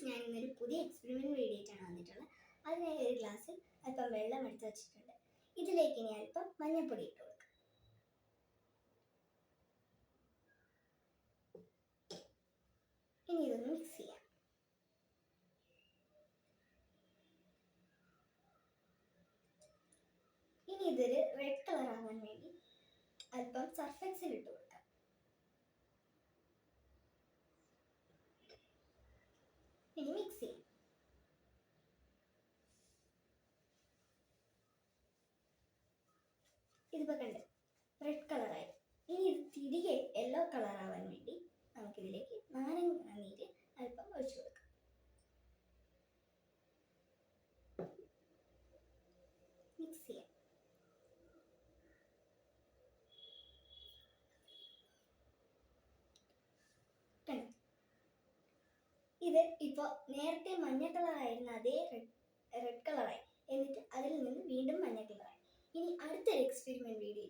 Friends, ഞാൻ ഇന്നൊരു പുതിയ എക്സ്പെരിമെന്റ് വീഡിയോ ആയിട്ടാണ് വന്നിട്ടുള്ളത്. അതിനായി ഒരു ഗ്ലാസ്സിൽ അല്പം വെള്ളം എടുത്ത് വെച്ചിട്ടുണ്ട്. ഇതിലേക്ക് ഇനി അല്പം മഞ്ഞൾപ്പൊടി ഇട്ട് കൊടുക്കാം. ഇനി ഇതൊന്ന് മിക്സ് ചെയ്യാം. ഇനി ഇതൊരു റെഡ് കളർ ആവാൻ വേണ്ടി അല്പം സർഫ് എക്സൽ ഇട്ട് കൊടുക്കാം. ഇനി മിക്സ് ചെയ്യാം. ഇതിപ്പോൾ കണ്ട് റെഡ് കളറായി. ഇനി ഇത് തിരികെ യെല്ലോ കളർ ആവാൻ വേണ്ടി നമുക്കിതിലേക്ക് നാരങ്ങ നീര് അല്പം ഒഴിച്ചു കൊടുക്കാം. മിക്സ് ചെയ്യാം. ഇത് ഇപ്പോൾ നേരത്തെ മഞ്ഞ കളറായിരുന്ന അതേ റെഡ് കളറായി. എന്നിട്ട് അതിൽ നിന്ന് വീണ്ടും മഞ്ഞ കളറായി. ഇനി അടുത്തൊരു എക്സ്പെരിമെന്റ് വീഡിയോ